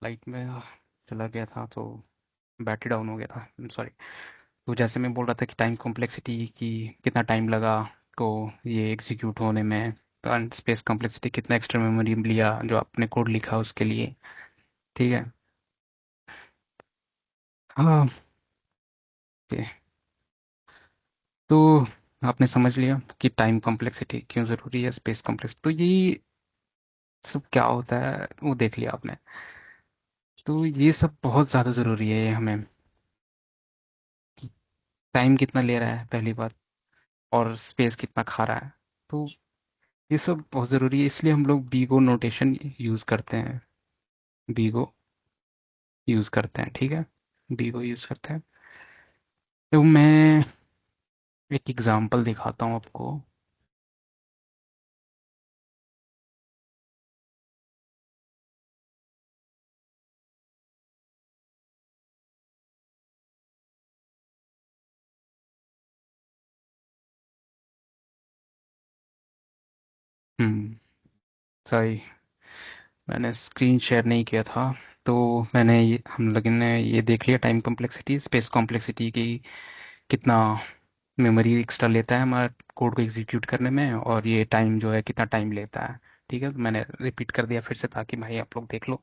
Light में चला गया था तो बैटरी डाउन हो गया था, सॉरी। तो जैसे मैं बोल रहा था कि टाइम कॉम्प्लेक्सिटी की कितना टाइम लगा को ये एग्जीक्यूट होने में। तो स्पेस कॉम्प्लेक्सिटी कितना एक्स्ट्रा मेमोरी लिया जो आपने कोड लिखा उसके लिए। ठीक है। हाँ। ओके। तो आपने समझ लिया कि टाइम कॉम्प्लेक्सिटी क्यों ज़रूरी है, स्पेस कॉम्प्लेक्स तो ये सब क्या होता है वो देख लिया आपने। तो ये सब बहुत ज़्यादा ज़रूरी है ये हमें। टाइम कितना ले रहा है पहली बात, और स्पेस कितना खा रहा है। तो ये सब बहुत ज़रूरी है, इसलिए हम लोग बीगो नोटेशन यूज़ करते हैं। बीगो यूज़ करते हैं, ठीक है। बीगो यूज़ करते हैं। तो मैं एक एग्जांपल दिखाता हूँ आपको। हम्म। सही। मैंने स्क्रीन शेयर नहीं किया था। तो हम लोगों ने ये देख लिया टाइम कॉम्प्लेक्सिटी स्पेस कॉम्प्लेक्सिटी की, कितना मेमोरी एक्स्ट्रा लेता है हमारा कोड को एग्जीक्यूट करने में, और ये टाइम जो है कितना टाइम लेता है। ठीक है, तो मैंने रिपीट कर दिया फिर से ताकि भाई आप लोग देख लो।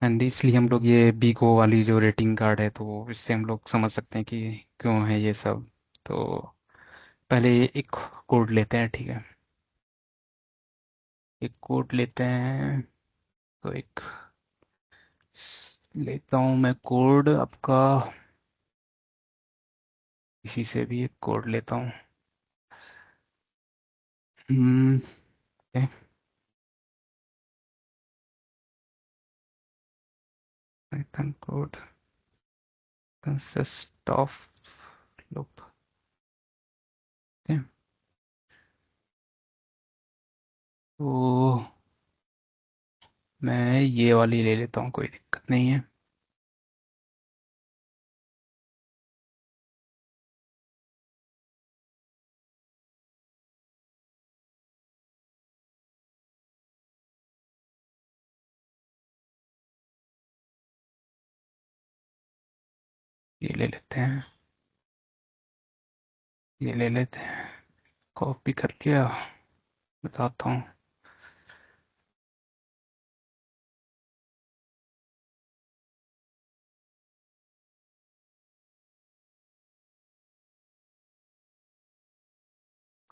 एंड इसलिए हम लोग ये बीको वाली जो रेटिंग कार्ड है तो इससे हम लोग समझ सकते हैं कि क्यों है ये सब। तो पहले एक कोड लेते हैं, ठीक है। एक कोड लेते हैं। तो एक लेता हूँ मैं कोड आपका, इसी से भी एक कोड लेता हूँ। Hmm. Python code consist of loop. तो मैं ये वाली ले लेता हूँ, कोई दिक्कत नहीं है। ये ले लेते हैं। ये ले लेते हैं। कॉपी कर लिया। बताता हूँ।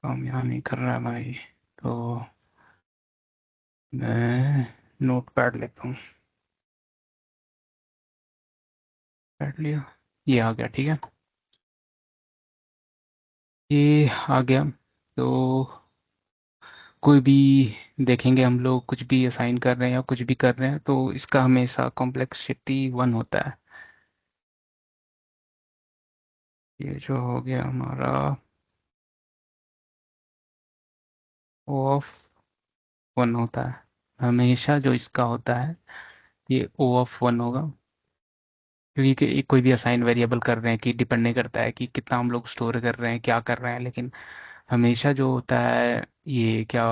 काम यहाँ नहीं कर रहा है भाई। तो मैं नोट पैड लेता हूँ। पैड लिया। ये आ गया, ठीक है। ये आ गया। तो कोई भी देखेंगे हम लोग कुछ भी असाइन कर रहे हैं या कुछ भी कर रहे हैं तो इसका हमेशा कॉम्प्लेक्सिटी 1 होता है। ये जो हो गया हमारा ओ ऑफ 1 होता है। हमेशा जो इसका होता है ये ओ ऑफ 1 होगा। क्योंकि कोई भी असाइन वेरिएबल कर रहे हैं कि डिपेंड नहीं करता है कि कितना हम लोग स्टोर कर रहे हैं क्या कर रहे हैं, लेकिन हमेशा जो होता है ये क्या,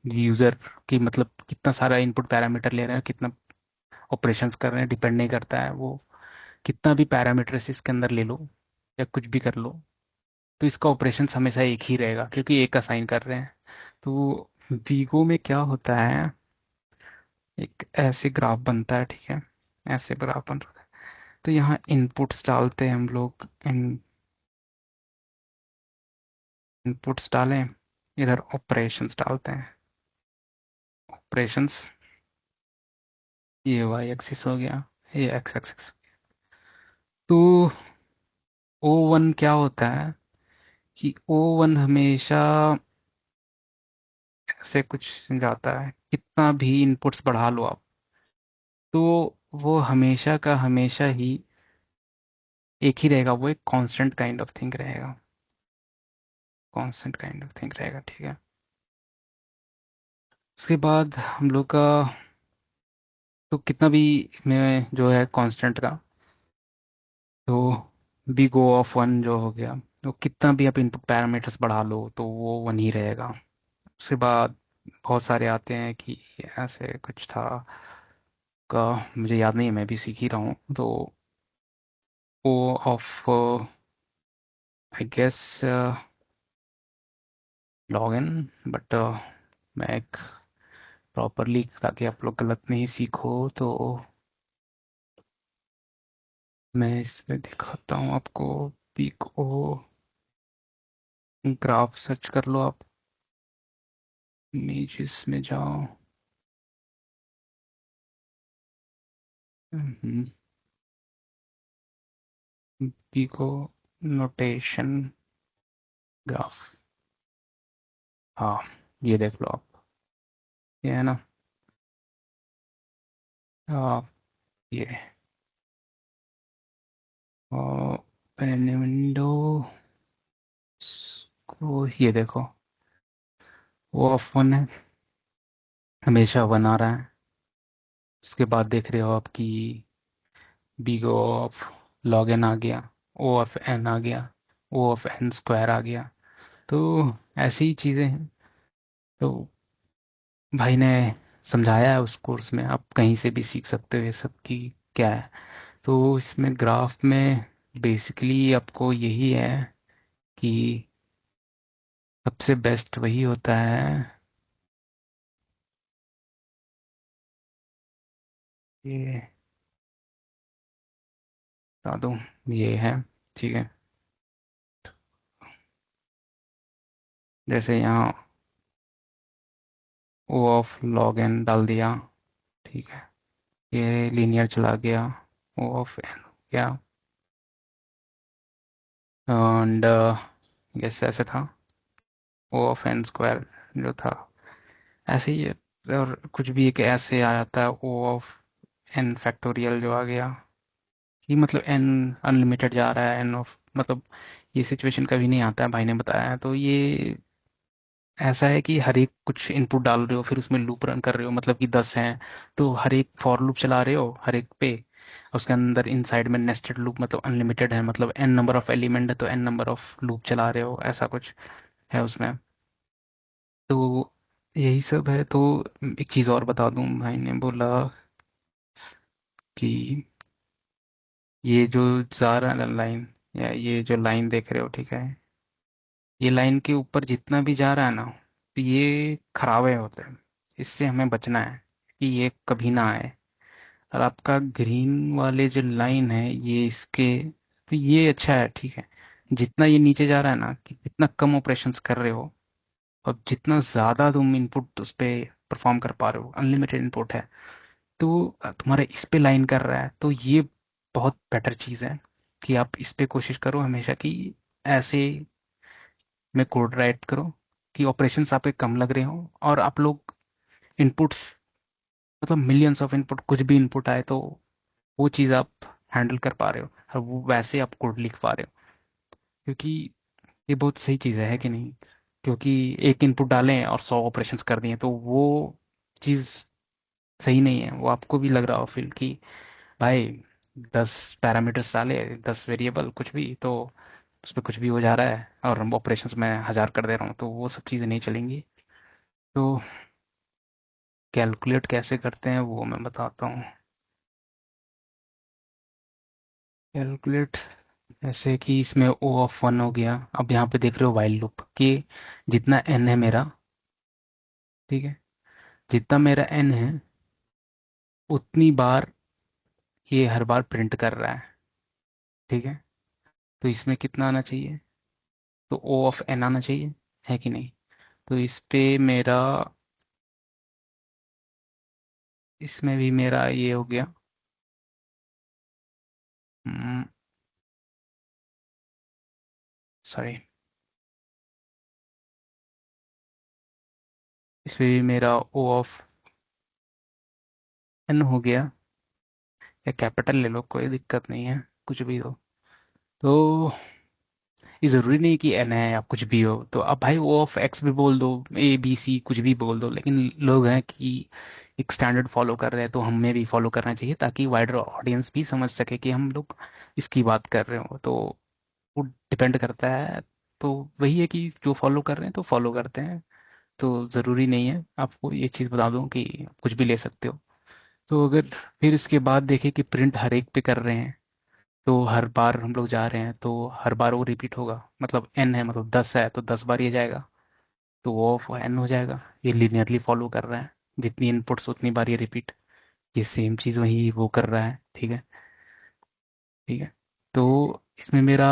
यूजर की मतलब कितना सारा इनपुट पैरामीटर ले रहे हैं, कितना ऑपरेशंस कर रहे हैं, डिपेंड नहीं करता है वो। कितना भी पैरामीटर्स इसके अंदर ले लो या कुछ भी कर लो, तो इसका ऑपरेशंस हमेशा एक ही रहेगा क्योंकि एक असाइन कर रहे हैं। तो वीगो में क्या होता है, एक ऐसे ग्राफ बनता है, ठीक है। ऐसे ग्राफ बन रहा है। तो यहाँ इनपुट्स डालते हैं हम लोग। इनपुट्स डालें, इधर ऑपरेशंस डालते हैं। ऑपरेशंस, ये वाई एक्सिस हो गया, ये एक्स एक्सिस। तो ओ वन क्या होता है कि ओ वन हमेशा ऐसे कुछ जाता है, कितना भी इनपुट्स बढ़ा लो आप, तो वो हमेशा का हमेशा ही एक ही रहेगा, वो एक कांस्टेंट काइंड ऑफ थिंग रहेगा। कांस्टेंट काइंड ऑफ थिंग रहेगा, ठीक है। उसके बाद हम लोग का, तो कितना भी इसमें जो है कांस्टेंट का, तो बी गो ऑफ 1 जो हो गया, तो कितना भी आप इनपुट पैरामीटर्स बढ़ा लो तो वो 1 ही रहेगा। उसके बाद बहुत सारे आते हैं कि ऐसे कुछ था, का मुझे याद नहीं है, मैं भी सीख ही रहा हूँ। तो O of I guess log in, but मैं एक प्रॉपरली, ताकि आप लोग गलत नहीं सीखो, तो मैं इसमें दिखाता हूँ आपको। पीक ओ ग्राफ सर्च कर लो आप, इमेजेस में जाओ। पीको नोटेशन ग्राफ, हाँ ये देख लो आप, ये है ना। हाँ ये ओपन विंडो को, ये देखो वो ऑफ वन है, हमेशा वन आ रहा है। उसके बाद देख रहे हो आपकी B O of log n आ गया, ओ ऑफ एन आ गया, ओ ऑफ एन स्क्वायर आ गया। तो ऐसी ही चीज़ें हैं। तो भाई ने समझाया है उस कोर्स में, आप कहीं से भी सीख सकते हो ये सब की क्या है। तो इसमें ग्राफ में बेसिकली आपको यही है कि सबसे बेस्ट वही होता है, ये बता दूं, ये है, ठीक है। जैसे यहाँ ओ ऑफ लॉग एन डाल दिया, ठीक है, ये लीनियर चला गया, ओ ऑफ एन हो गया, एंड यस ऐसे था, ओ ऑफ एन स्क्वायर जो था ऐसे ही है। और कुछ भी एक ऐसे आ जाता है, ओ ऑफ एन फैक्टोरियल जो आ गया, कि मतलब एन अनलिमिटेड जा रहा है, एन ऑफ मतलब ये सिचुएशन कभी नहीं आता है, भाई ने बताया है। तो ये ऐसा है कि हर एक कुछ इनपुट डाल रहे हो, फिर उसमें लूप रन कर रहे हो, मतलब कि 10 हैं तो हर एक फॉर लूप चला रहे हो हर एक पे। उसके अंदर इनसाइड में नेस्टेड लूप, मतलब अनलिमिटेड है, मतलब एन नंबर ऑफ एलिमेंट है तो एन नंबर ऑफ लूप चला रहे हो, ऐसा कुछ है उसमें। तो यही सब है। तो एक चीज़ और बता दूं, भाई ने बोला कि ये जो जा रहा है लाइन, या ये जो लाइन देख रहे हो, ठीक है, ये लाइन के ऊपर जितना भी जा रहा है ना, तो ये खराबे होते हैं, इससे हमें बचना है कि ये कभी ना आए। और आपका ग्रीन वाले जो लाइन है ये इसके, तो ये अच्छा है, ठीक है। जितना ये नीचे जा रहा है ना, कि जितना कम ऑपरेशंस कर रहे हो और जितना ज्यादा तुम इनपुट उस पे परफॉर्म कर पा रहे हो, अनलिमिटेड इनपुट है, तो तुम्हारे इस पे लाइन कर रहा है, तो ये बहुत बेटर चीज़ है कि आप इस पे कोशिश करो हमेशा कि ऐसे में कोड राइट करो कि ऑपरेशंस आपके कम लग रहे हो, और आप लोग इनपुट्स, मतलब मिलियंस ऑफ इनपुट, कुछ भी इनपुट आए तो वो चीज़ आप हैंडल कर पा रहे हो, और वो वैसे आप कोड लिख पा रहे हो। क्योंकि ये बहुत सही चीज़ है कि नहीं? क्योंकि एक इनपुट डालें और 100 ऑपरेशंस कर दिए, तो वो चीज़ सही नहीं है। वो आपको भी लग रहा हो फील कि भाई 10 पैरामीटर्स डाले, 10 वेरिएबल कुछ भी, तो उस पर कुछ भी हो जा रहा है और ऑपरेशंस में 1000 कर दे रहा हूँ, तो वो सब चीज़ें नहीं चलेंगी। तो कैलकुलेट कैसे करते हैं वो मैं बताता हूँ। कैलकुलेट ऐसे कि इसमें ओ ऑफ वन हो गया, अब यहाँ पे देख रहे हो वाइल लूप कि जितना एन है मेरा, ठीक है, जितना मेरा एन है उतनी बार ये हर बार प्रिंट कर रहा है, ठीक है। तो इसमें कितना आना चाहिए, तो ओ ऑफ एन आना चाहिए, है कि नहीं? तो इस पे मेरा, इसमें भी मेरा ये हो गया, सॉरी, इसमें भी मेरा ओ ऑफ एन हो गया, या कैपिटल ले लो, कोई दिक्कत नहीं है, कुछ भी हो। तो ये जरूरी नहीं कि एन है या कुछ भी हो, तो अब भाई ओ ऑफ एक्स भी बोल दो, ए बी सी कुछ भी बोल दो, लेकिन लोग हैं कि एक स्टैंडर्ड फॉलो कर रहे हैं, तो हमें भी फॉलो करना चाहिए ताकि वाइडर ऑडियंस भी समझ सके कि हम लोग इसकी बात कर रहे हो। तो वो डिपेंड करता है। तो वही है कि जो फॉलो कर रहे हैं तो फॉलो करते हैं। तो ज़रूरी नहीं है, आपको ये चीज़ बता दूं कि कुछ भी ले सकते हो। तो अगर फिर इसके बाद देखें कि प्रिंट हर एक पे कर रहे हैं, तो हर बार हम लोग जा रहे हैं तो हर बार वो रिपीट होगा। मतलब n है, मतलब 10 है तो 10 बार ये जाएगा, तो वो ऑफ n हो जाएगा। ये लिनियरली फॉलो कर रहा है, जितनी इनपुट्स उतनी बार ये रिपीट, ये सेम चीज़ वही वो कर रहा है। ठीक है। ठीक है। तो इसमें मेरा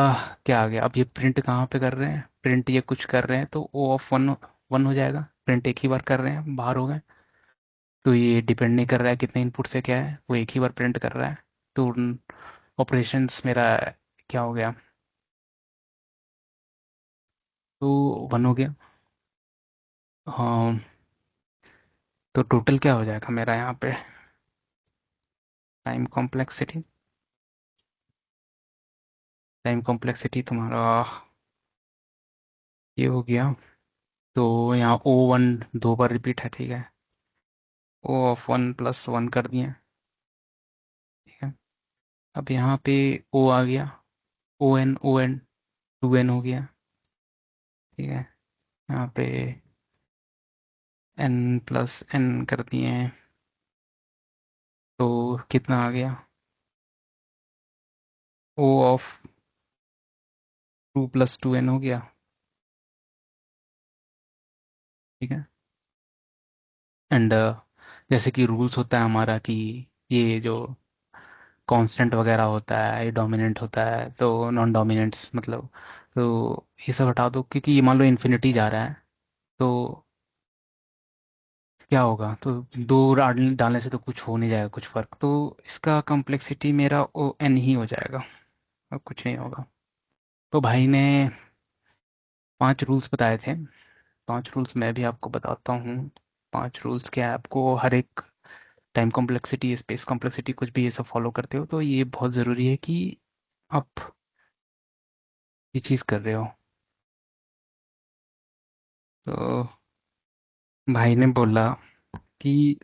क्या आ गया, अब ये प्रिंट कहाँ पे कर रहे हैं, प्रिंट ये कुछ कर रहे हैं तो ओ ऑफ वन वन हो जाएगा। प्रिंट एक ही बार कर रहे हैं, बाहर हो गए। तो ये डिपेंड नहीं कर रहा है कितने इनपुट से क्या है, वो एक ही बार प्रिंट कर रहा है। तो ऑपरेशंस मेरा क्या हो गया, तो वन हो गया। हाँ। तो टोटल क्या हो जाएगा मेरा यहाँ पे, टाइम कॉम्प्लेक्सिटी, टाइम कॉम्प्लेक्सिटी तुम्हारा ये हो गया। तो यहाँ ओ वन 2 बार रिपीट है। ठीक है। ओ ऑफ वन प्लस वन कर दिए। ठीक है। अब यहाँ पे ओ आ गया, ओ एन 2n हो गया। ठीक है। यहाँ पे n प्लस n कर दिए हैं, तो कितना आ गया, ओ ऑफ 2 + 2n हो गया। ठीक है। एंड जैसे कि रूल्स होता है हमारा कि ये जो कांस्टेंट वगैरह होता है, ये डोमिनेंट होता है तो नॉन डोमिनेंट्स मतलब, तो ये सब हटा दो, क्योंकि ये मान लो इन्फिनिटी जा रहा है तो क्या होगा, तो दो डालने से तो कुछ हो नहीं जाएगा कुछ फर्क, तो इसका कॉम्प्लेक्सिटी मेरा ओ एन ही हो जाएगा, और कुछ नहीं होगा। तो भाई ने 5 रूल्स बताए थे, 5 रूल्स मैं भी आपको बताता हूँ। 5 रूल्स क्या है, आपको हर एक टाइम कॉम्प्लेक्सिटी, स्पेस कॉम्प्लेक्सिटी, कुछ भी ये सब फॉलो करते हो तो ये बहुत ज़रूरी है कि आप ये चीज़ कर रहे हो। तो भाई ने बोला कि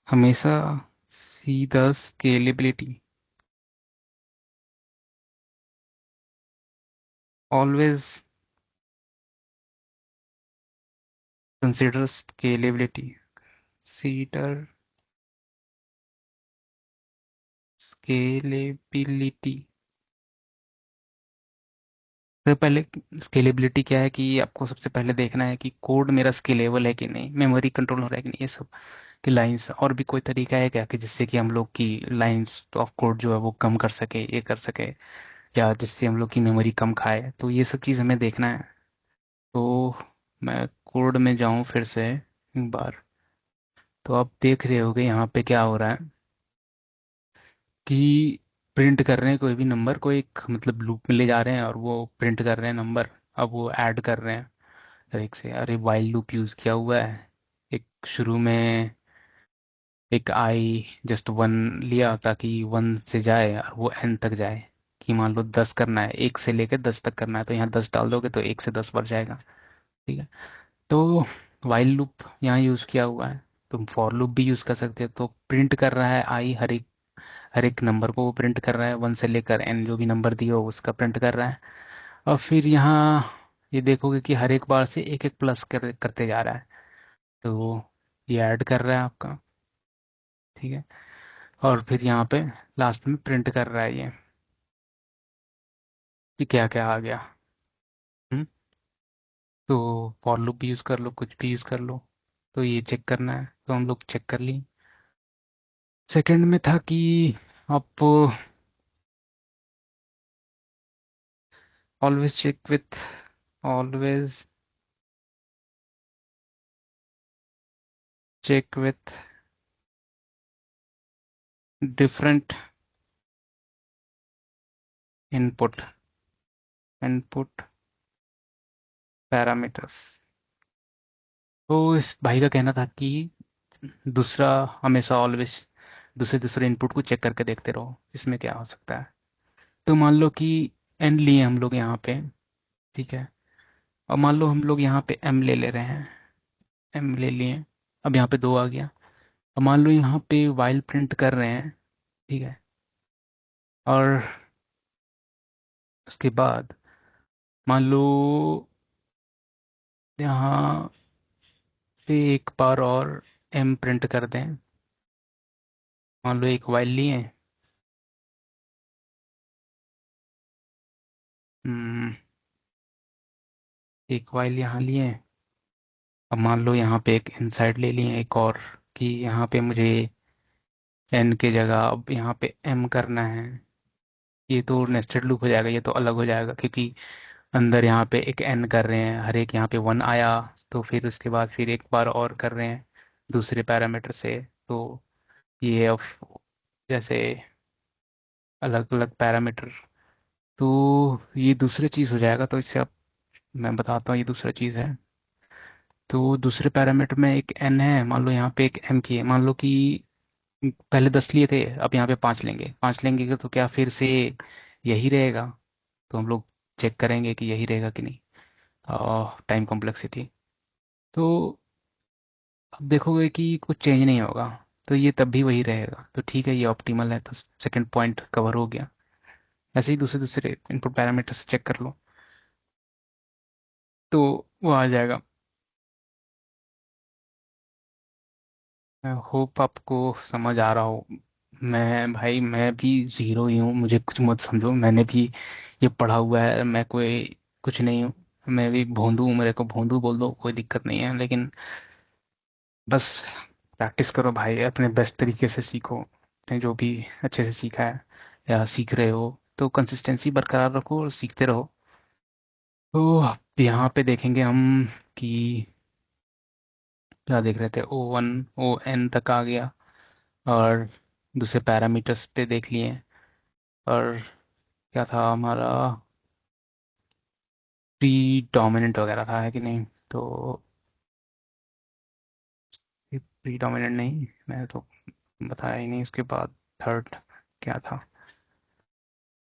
हमेशा सीधा scalability, always consider scalability, cedar scalability. तो पहले स्केलेबिलिटी क्या है कि आपको सबसे पहले देखना है कि कोड मेरा स्केलेबल है कि नहीं, मेमोरी कंट्रोल हो रहा है कि नहीं, ये सब की लाइंस। और भी कोई तरीका है क्या कि जिससे कि हम लोग की लाइंस ऑफ कोड जो है वो कम कर सके, ये कर सके, या जिससे हम लोग की मेमोरी कम खाए, तो ये सब चीज़ हमें देखना है। तो मैं कोड में जाऊं फिर से एक बार, तो आप देख रहे होगे यहाँ पे क्या हो रहा है कि प्रिंट कर रहे हैं कोई भी नंबर को, एक मतलब लूप में ले जा रहे हैं और वो प्रिंट कर रहे हैं नंबर। अब वो ऐड कर रहे हैं हर एक से, अरे वाइल लूप यूज़ किया हुआ है। एक शुरू में एक आई जस्ट वन लिया ताकि वन से जाए और वो एन तक जाए, कि मान लो 10 करना है, 1 से लेकर 10 तक करना है, तो यहाँ 10 डाल दोगे तो 1 से 10 बार जाएगा। ठीक है। तो वाइल लूप यहाँ यूज़ किया हुआ है। तुम फॉर लूप भी यूज़ कर सकते हो। तो प्रिंट कर रहा है आई, हर एक नंबर को वो प्रिंट कर रहा है, 1 से लेकर n जो भी नंबर दिया हो उसका प्रिंट कर रहा है। और फिर यहाँ ये देखोगे कि हर एक बार से एक एक प्लस करते जा रहा है, तो ये ऐड कर रहा है आपका। ठीक है। और फिर यहाँ पे लास्ट में प्रिंट कर रहा है ये कि क्या क्या आ गया। हम्म। तो फॉर लूप भी यूज़ कर लो, कुछ भी यूज़ कर लो, तो ये चेक करना है, तो हम लोग चेक कर लिए। सेकंड में था कि आप always check with, always check with different input, input parameters. तो इस भाई का कहना था कि दूसरा, हमेशा ऑलवेज दूसरे दूसरे इनपुट को चेक करके देखते रहो, इसमें क्या हो सकता है। तो मान लो कि एन लिए हम लोग यहाँ पे। ठीक है। और मान लो हम लोग यहाँ पे एम ले ले रहे हैं, एम ले लिए। अब यहाँ पे 2 आ गया। अब मान लो यहाँ पे वाइल प्रिंट कर रहे हैं। ठीक है। और उसके बाद मान लो यहाँ पे एक बार और एम प्रिंट कर दें। मान लो एक वाइल लिए। हम्म, एक वाइल यहाँ लिए। अब मान लो यहाँ पे एक इनसाइड ले लिए एक और, कि यहाँ पे मुझे एन के जगह अब यहाँ पे एम करना है। ये तो नेस्टेड लूप हो जाएगा, ये तो अलग हो जाएगा, क्योंकि अंदर यहाँ पे एक एन कर रहे हैं, हर एक यहाँ पे वन आया, तो फिर उसके बाद फिर एक बार और कर रहे हैं दूसरे पैरामीटर से। तो ये अब जैसे अलग अलग पैरामीटर, तो ये दूसरी चीज़ हो जाएगा। तो इससे अब मैं बताता हूँ, ये दूसरा चीज़ है। तो दूसरे पैरामीटर में एक एन है, मान लो यहाँ पे एक एम की है, मान लो कि पहले 10 लिए थे, अब यहाँ पे 5 लेंगे, 5 लेंगे तो क्या फिर से यही रहेगा? तो हम लोग चेक करेंगे कि यही रहेगा कि नहीं, टाइम कॉम्प्लेक्सिटी। तो अब देखोगे कि कुछ चेंज नहीं होगा, तो ये तब भी वही रहेगा, तो ठीक है, ये ऑप्टिमल है, तो सेकंड पॉइंट कवर हो गया। ऐसे ही दूसरे दूसरे इनपुट पैरामीटर से चेक कर लो, तो वो आ जाएगा। मैं होप आपको समझ आ रहा हो। मैं भाई, मैं भी जीरो ही हूँ, मुझे कुछ मत समझो, मैंने भी ये पढ़ा हुआ है, मैं कोई कुछ नहीं हूँ। मैं भी भोंदू हूँ, मेरे को भोंदू बोल दो, कोई दिक्कत नहीं है, लेकिन बस प्रैक्टिस करो भाई, अपने बेस्ट तरीके से सीखो, आपने जो भी अच्छे से सीखा है या सीख रहे हो, तो कंसिस्टेंसी बरकरार रखो और सीखते रहो। तो अब यहाँ पे देखेंगे हम कि क्या देख रहे थे, O1 O n तक आ गया, और दूसरे पैरामीटर्स पे देख लिए। और क्या था हमारा, प्री डोमिनेंट वगैरह था, है कि नहीं? तो प्री डोमिनेंट नहीं, मैं तो बताया ही नहीं। उसके बाद थर्ड क्या था?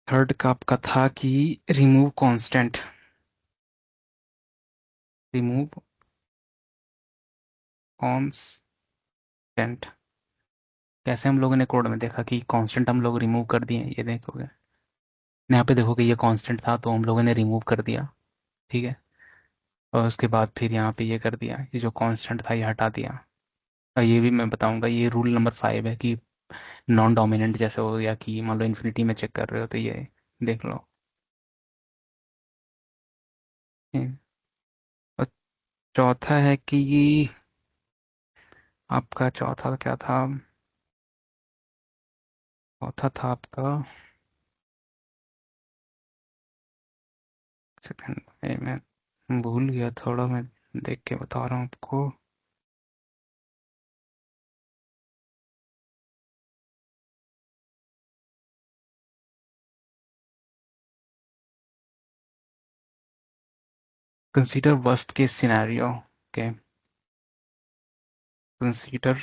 थर्ड का आपका था कि रिमूव कांस्टेंट। रिमूव कांस्टेंट, कैसे हम लोगों ने कोड में देखा कि कांस्टेंट हम लोग रिमूव कर दिए, ये देखोगे यहाँ पे, देखोगे ये कांस्टेंट था तो हम लोगों ने रिमूव कर दिया, ठीक है। और उसके बाद फिर यहाँ पे ये कर दिया, ये जो कांस्टेंट था ये हटा दिया। और ये भी मैं बताऊंगा, ये रूल नंबर 5 है कि नॉन डोमिनेंट जैसे हो, या कि मान लो इन्फिनिटी में चेक कर रहे हो, तो ये देख लो। हम्म, और चौथा है कि आपका चौथा क्या था? चौथा था आपका, सेकंड मैं भूल गया थोड़ा, मैं देख के बता रहा हूँ आपको। Consider worst case scenario, okay. Consider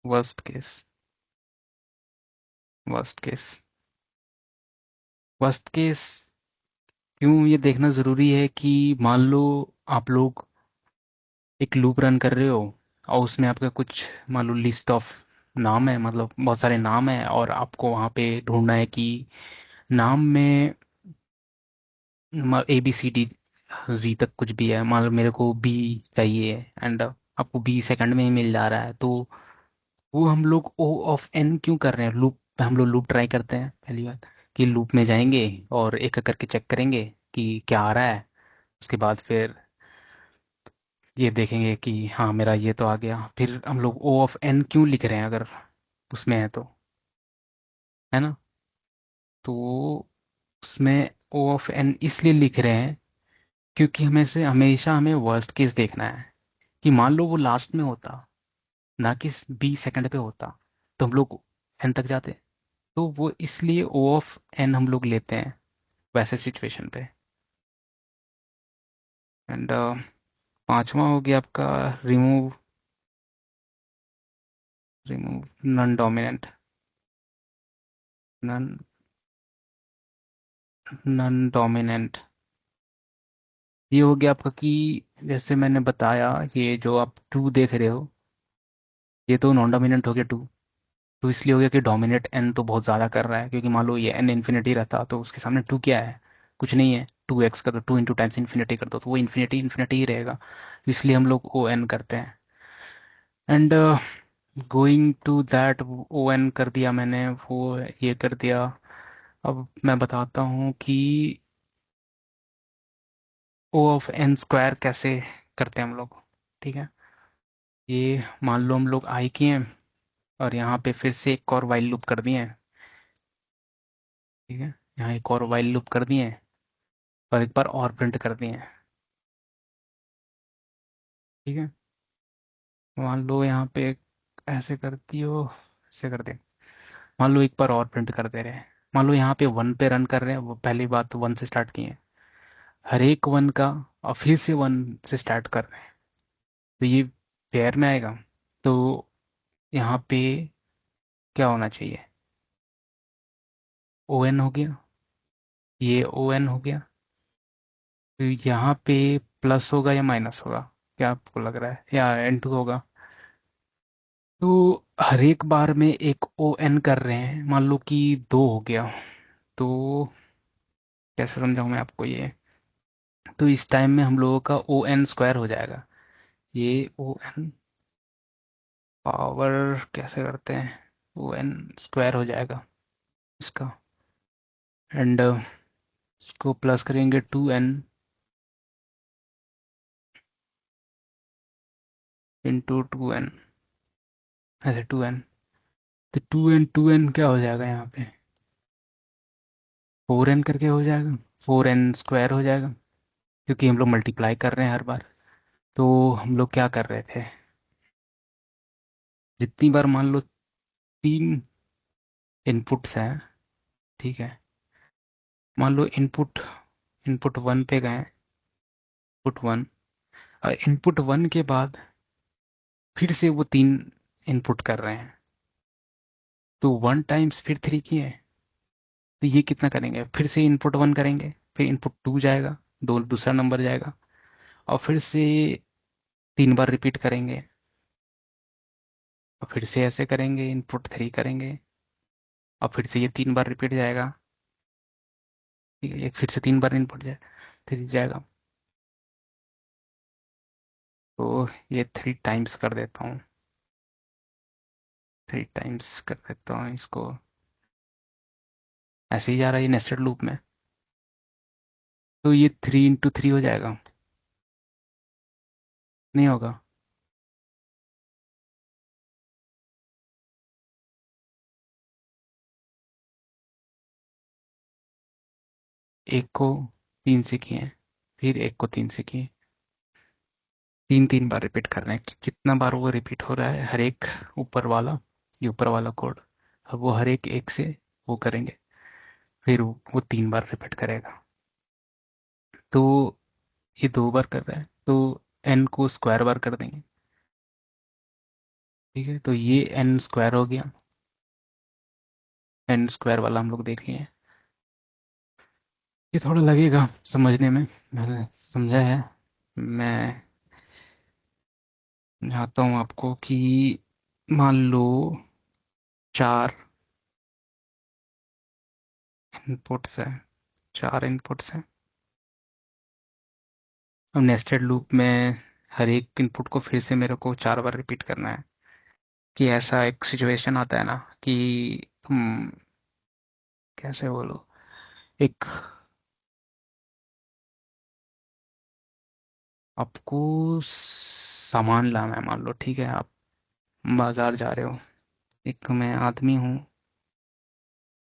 worst case, worst case, worst case क्यों ये देखना जरूरी है कि मान लो आप लोग एक लूप रन कर रहे हो, और उसमें आपका कुछ मान लो लिस्ट ऑफ नाम है, मतलब बहुत सारे नाम है, और आपको वहां पे ढूंढना है कि नाम में ABCD जी तक कुछ भी है, मान लो मेरे को बी चाहिए, एंड आपको बी सेकंड में ही मिल जा रहा है, तो वो हम लोग O(n) क्यों कर रहे हैं? लूप हम लोग लूप ट्राई करते हैं, पहली बात, कि लूप में जाएंगे और एक एक करके चेक करेंगे कि क्या आ रहा है। उसके बाद फिर ये देखेंगे कि हाँ मेरा ये तो आ गया, फिर हम लोग O(n) क्यों लिख रहे हैं अगर उसमें है तो, है ना? तो उसमें O(n) इसलिए लिख रहे हैं क्योंकि हमें से हमेशा हमें वर्स्ट केस देखना है, कि मान लो वो लास्ट में होता, ना कि बी सेकंड पे होता, तो हम लोग एन तक जाते। तो वो इसलिए O(n) हम लोग लेते हैं वैसे सिचुएशन पे। एंड पांचवा हो गया आपका remove, remove non dominant, non non dominant. ये हो गया आपका कि जैसे मैंने बताया, ये जो आप टू देख रहे हो, ये तो नॉन डोमिनेंट हो गया टू। टू इसलिए हो गया कि डोमिनेट एन तो बहुत ज़्यादा कर रहा है, क्योंकि मान लो ये एन इन्फिनिटी रहता तो उसके सामने टू क्या है? कुछ नहीं है। 2x का तो 2 × इन्फिनिटी कर दो तो वो इन्फिनिटी इन्फिनिटी ही रहेगा, तो इसलिए हम लोग O(n) करते हैं। And going to that, O N कर दिया मैंने, वो ये कर दिया। अब मैं बताता हूँ कि ओ ऑफ एन स्क्वायर कैसे करते हैं हम लोग। ठीक है, ये मान लो हम लोग आई किए हैं, और यहाँ पे फिर से एक और वाइल लूप कर दिए हैं। ठीक है, यहाँ एक और वाइल लूप कर दिए हैं, और एक बार और प्रिंट कर दिए हैं। ठीक है, मान लो यहाँ पे ऐसे करती हो, ऐसे कर दे। मान लो एक बार और प्रिंट कर दे रहे हैं। मान लो यहाँ पे वन पे रन कर रहे हैं, वो पहली बात तो वन से स्टार्ट किए हैं, हर एक वन का, और फिर से वन से स्टार्ट कर रहे हैं, तो ये पेयर में आएगा। तो यहाँ पे क्या होना चाहिए, ओ एन हो गया, ये ओ एन हो गया, तो यहाँ पे प्लस होगा या माइनस होगा, क्या आपको लग रहा है, या एन टू होगा। तो हर एक बार में एक ओ एन कर रहे हैं, मान लो कि दो हो गया, तो कैसे समझाऊं मैं आपको ये। तो इस टाइम में हम लोगों का ओ एन स्क्वायर हो जाएगा, ये ओ एन पावर कैसे करते हैं, ओ एन स्क्वायर हो जाएगा इसका, एंड इसको प्लस करेंगे two N into two N, ऐसे टू एन, तो टू एन क्या हो जाएगा यहाँ पे, फोर एन करके हो जाएगा, फोर एन स्क्वायर हो जाएगा, क्योंकि हम लोग मल्टीप्लाई कर रहे हैं हर बार। तो हम लोग क्या कर रहे थे, जितनी बार मान लो तीन इनपुट्स हैं, ठीक है, मान लो इनपुट इनपुट वन पे गए, इनपुट वन, और इनपुट वन के बाद फिर से वो तीन इनपुट कर रहे हैं, तो वन टाइम्स फिर थ्री किए, तो ये कितना करेंगे, फिर से इनपुट वन करेंगे, फिर इनपुट टू जाएगा, दो दूसरा नंबर जाएगा, और फिर से तीन बार रिपीट करेंगे, और फिर से ऐसे करेंगे, इनपुट थ्री करेंगे, और फिर से ये तीन बार रिपीट जाएगा। ठीक है, ये फिर से तीन बार इनपुट जाए, थ्री जाएगा, तो ये थ्री टाइम्स कर देता हूँ, थ्री टाइम्स कर देता हूँ इसको, ऐसे ही जा रहा है ये नेस्टेड लूप में। तो ये थ्री इंटू थ्री हो जाएगा, नहीं होगा, एक को तीन से किए, फिर एक को तीन से किए, तीन तीन बार रिपीट कर रहे हैं, कि कितना बार वो रिपीट हो रहा है हर एक ऊपर वाला, ये ऊपर वाला कोड, अब वो हर एक से वो करेंगे, फिर वो तीन बार रिपीट करेगा। तो ये दो बार कर रहा है, तो एन को स्क्वायर बार कर देंगे। ठीक है, तो ये एन स्क्वायर हो गया, एन स्क्वायर वाला हम लोग देख लिए। ये थोड़ा लगेगा समझने में, मैंने समझा है। मैं चाहता हूँ आपको कि मान लो चार इनपुट्स है, चार इनपुट्स हैं, अब नेस्टेड लूप में हर एक इनपुट को फिर से मेरे को चार बार रिपीट करना है, कि ऐसा एक सिचुएशन आता है ना कि तुम, कैसे बोलो, एक, आपको सामान लाना है, मान लो, ठीक है, आप बाजार जा रहे हो, एक मैं आदमी हूँ,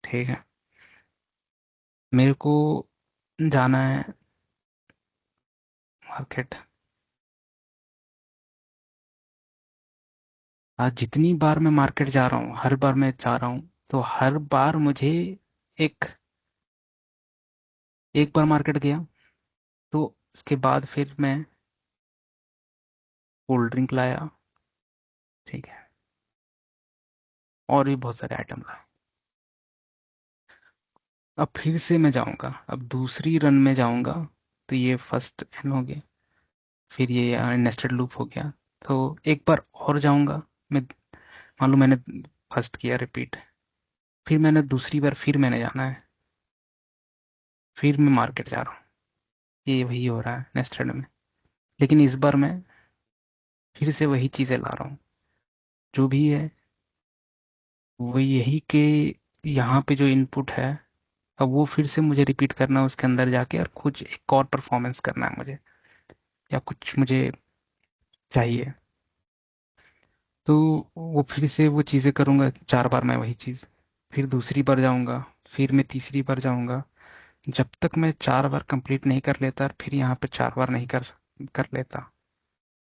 ठीक है, मेरे को जाना है मार्केट। आज जितनी बार मैं मार्केट जा रहा हूँ, हर बार मैं जा रहा हूँ, तो हर बार मुझे एक एक बार मार्केट गया, तो उसके बाद फिर मैं कोल्ड ड्रिंक लाया, ठीक है, और भी बहुत सारे आइटम लाए, अब फिर से मैं जाऊंगा, अब दूसरी रन में जाऊंगा, तो ये फर्स्ट एन हो गया, फिर ये नेस्टेड लूप हो गया, तो एक बार और जाऊंगा मैं, मान लो मैंने फर्स्ट किया रिपीट, फिर मैंने दूसरी बार फिर मैंने जाना है, फिर मैं मार्केट जा रहा हूँ, ये वही हो रहा है नेस्टेड में, लेकिन इस बार मैं फिर से वही चीज़ें ला रहा हूँ, जो भी है वो यही के यहाँ पे जो इनपुट है, अब वो फिर से मुझे रिपीट करना है उसके अंदर जाके, और कुछ एक और परफॉर्मेंस करना है मुझे, या कुछ मुझे चाहिए। तो वो फिर से वो चीज़ें करूँगा 4 बार मैं वही चीज़, फिर दूसरी बार जाऊँगा, फिर मैं तीसरी बार जाऊँगा, जब तक मैं 4 बार कंप्लीट नहीं कर लेता, और फिर यहाँ पे 4 बार नहीं कर लेता।